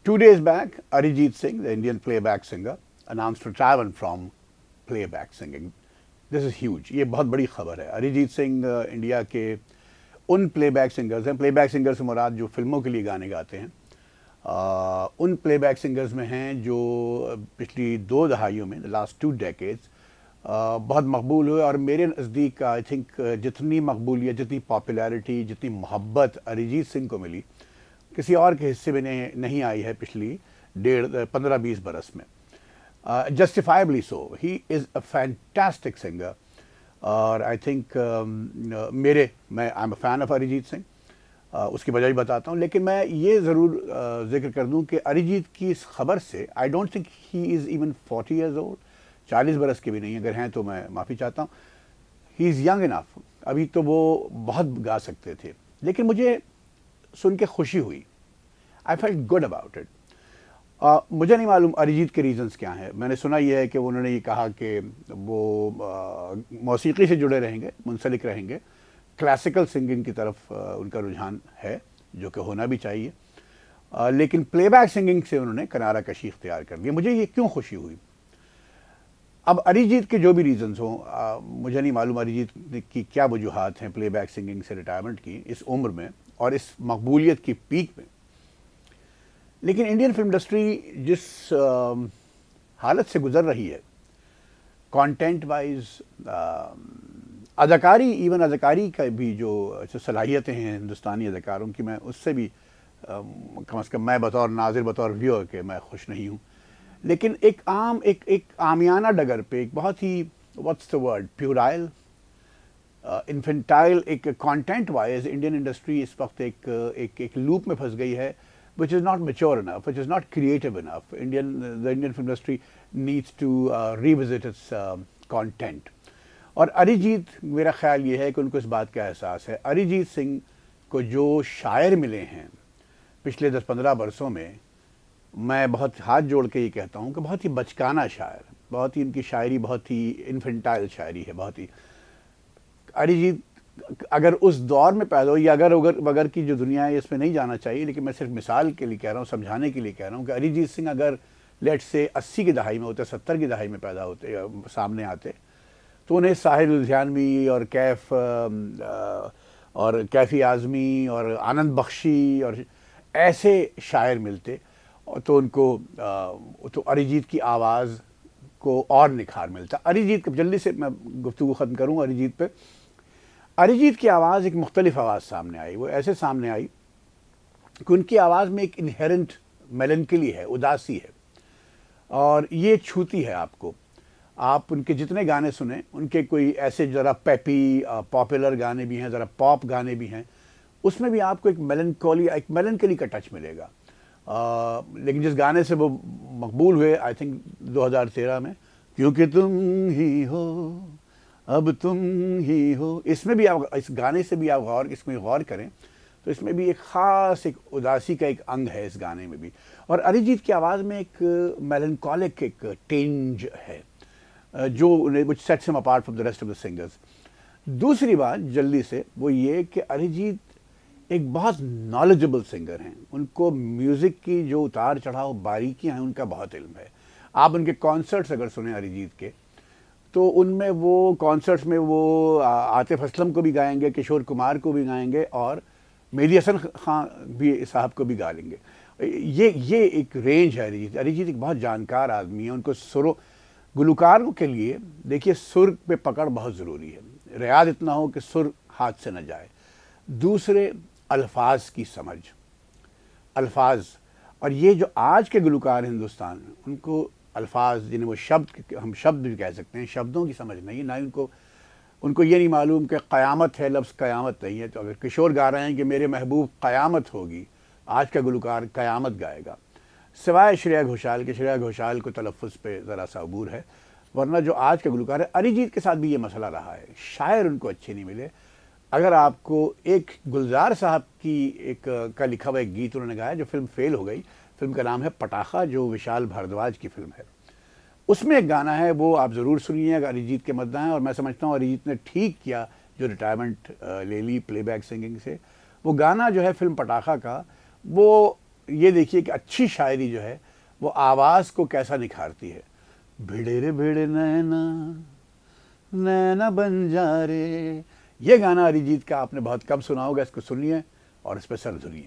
2 days back, Arijit Singh, the Indian playback singer, announced retirement from playback singing. This is huge. یہ بہت بڑی خبر ہے. Arijit Singh India کے ان پلے بیک سنگرز ہیں. پلے بیک سنگر سے مراد جو فلموں کے لیے گانے گاتے ہیں, ان پلے بیک سنگرز میں ہیں جو پچھلی 2 دہائیوں میں, لاسٹ 2 decades, بہت مقبول ہوئے. اور میرے نزدیک آئی تھنک جتنی مقبولیت, جتنی پاپولیرٹی, جتنی محبت اریجیت سنگھ کو ملی, کسی اور کے حصے میں نہیں آئی ہے پچھلی 15-20 برس میں. Justifiably so. He is a fantastic singer. اور آئی تھنک میں I'm a fan of Arijit Singh. اس کی وجہ بھی بتاتا ہوں, لیکن میں یہ ضرور ذکر کر دوں کہ اریجیت کی اس خبر سے I don't think he is even 40 years old. 40 برس کے بھی نہیں, اگر ہیں تو میں معافی چاہتا ہوں. ہی از ینگ انف. ابھی تو وہ بہت گا سکتے تھے, لیکن مجھے سن کے خوشی ہوئی. I felt good about it. مجھے نہیں معلوم اریجیت کے ریزنز کیا ہیں. میں نے سنا یہ ہے کہ انہوں نے یہ کہا کہ وہ موسیقی سے جڑے رہیں گے, منسلک رہیں گے, کلاسیکل سنگنگ کی طرف ان کا رجحان ہے, جو کہ ہونا بھی چاہیے, لیکن پلے بیک سنگنگ سے انہوں نے کنارہ کشی اختیار کر لیا. مجھے یہ کیوں خوشی ہوئی؟ اب اریجیت کے جو بھی ریزنز ہوں, مجھے نہیں معلوم اریجیت کی کیا وجوہات ہیں پلے بیک سنگنگ سے ریٹائرمنٹ کی اس عمر میں اور اس مقبولیت کی پیک میں. لیکن انڈین فلم انڈسٹری جس حالت سے گزر رہی ہے, کانٹینٹ وائز, اداکاری, ایون اداکاری کا بھی جو صلاحیتیں ہیں ہندوستانی اداکاروں کی, میں اس سے بھی کم از کم میں بطور ناظر, بطور ویور کے میں خوش نہیں ہوں. لیکن ایک عامیانہ ڈگر پہ ایک بہت ہی واٹس دا ورڈ, پیورائل, انفنٹائل, ایک کانٹینٹ وائز انڈین انڈسٹری اس وقت ایک لوپ میں پھنس گئی ہے, which is not mature enough, which is not creative enough. The Indian film industry needs to revisit its content. اور اریجیت, میرا خیال یہ ہے کہ ان کو اس بات کا احساس ہے. اریجیت سنگھ کو جو شاعر ملے ہیں پچھلے 10-15 برسوں میں بہت ہاتھ جوڑ کے یہ کہتا ہوں کہ بہت ہی بچکانہ شاعر, بہت ہی ان کی شاعری بہت ہی انفنٹائل شاعری ہے. بہت ہی اریجیت اگر اس دور میں پیدا ہو, یا اگر کی جو دنیا ہے اس میں نہیں جانا چاہیے, لیکن میں صرف مثال کے لیے کہہ رہا ہوں, سمجھانے کے لیے کہہ رہا ہوں کہ اریجیت سنگھ اگر لیٹ سے 80 کی دہائی میں ہوتے, 70 کی دہائی میں پیدا ہوتے, سامنے آتے, تو انہیں ساحر لدھیانوی اور کیفی اعظمی اور آنند بخشی اور ایسے شاعر ملتے, تو ان کو تو اریجیت کی آواز کو اور نکھار ملتا. اریجیت جلدی سے میں گفتگو ختم کروں اریجیت پہ. اریجیت کی آواز ایک مختلف آواز سامنے آئی. وہ ایسے سامنے آئی کہ ان کی آواز میں ایک انہیرنٹ میلنکلی ہے, اداسی ہے, اور یہ چھوتی ہے آپ کو. آپ ان کے جتنے گانے سنیں, ان کے کوئی ایسے ذرا پیپی پاپولر گانے بھی ہیں, ذرا پاپ گانے بھی ہیں, اس میں بھی آپ کو ایک میلنکلی کا ٹچ ملے گا. لیکن جس گانے سے وہ مقبول ہوئے آئی تھنک 2013 میں, کیونکہ تم ہی ہو اب تم ہی ہو, اس میں بھی آپ, اس گانے سے بھی آپ اس میں غور کریں تو اس میں بھی ایک خاص ایک اداسی کا ایک انگ ہے اس گانے میں بھی. اور اریجیت کی آواز میں ایک میلنکولک ایک ٹینج ہے جو which sets him apart from the rest of the singers. دوسری بات جلدی سے وہ یہ کہ اریجیت ایک بہت نالجبل سنگر ہیں. ان کو میوزک کی جو اتار چڑھاؤ باریکیاں ہیں ان کا بہت علم ہے. آپ ان کے کانسرٹس اگر سنیں اریجیت کے, تو ان میں وہ کانسرٹس میں وہ عاطف اسلم کو بھی گائیں گے, کشور کمار کو بھی گائیں گے, اور مہدی حسن خان بھی صاحب کو بھی گا لیں گے. یہ ایک رینج ہے اریجیت. اریجیت ایک بہت جانکار آدمی ہے. ان کو گلوکاروں کے لیے دیکھیے سر پہ پکڑ بہت ضروری ہے, ریاض اتنا ہو کہ سر ہاتھ سے نہ جائے. دوسرے الفاظ کی سمجھ, الفاظ, اور یہ جو آج کے گلوکار ہندوستان میں, ان کو الفاظ جنہیں وہ ہم شبد بھی کہہ سکتے ہیں, شبدوں کی سمجھ نہیں, نہ ان کو یہ نہیں معلوم کہ قیامت ہے, لفظ قیامت نہیں ہے. تو اگر کشور گا رہے ہیں کہ میرے محبوب قیامت ہوگی, آج کا گلوکار قیامت گائے گا, سوائے شریا گھوشال کے. شریا گھوشال کو تلفظ پہ ذرا سا عبور ہے, ورنہ جو آج کا گلوکار ہے. اریجیت کے ساتھ بھی یہ مسئلہ رہا ہے, شاعر ان کو اچھے نہیں ملے. اگر آپ کو ایک گلزار صاحب کی کا لکھا ہوا ایک گیت انہوں نے گایا جو فلم فیل ہو گئی, فلم کا نام ہے پٹاخہ, جو وشال بھردواج کی فلم ہے, اس میں ایک گانا ہے, وہ آپ ضرور سنیے اگر اریجیت کے مداح ہیں. اور میں سمجھتا ہوں اریجیت نے ٹھیک کیا جو ریٹائرمنٹ لے لی پلے بیک سنگنگ سے. وہ گانا جو ہے فلم پٹاخہ کا, وہ یہ دیکھیے کہ اچھی شاعری جو ہے وہ آواز کو کیسا نکھارتی ہے. بھیڑے رے بھیڑے نینا نینا بن جا رے، یہ گانا اریجیت کا آپ نے بہت کم سنا ہوگا. اس کو سنیے اور اس پہ سر دھنیے.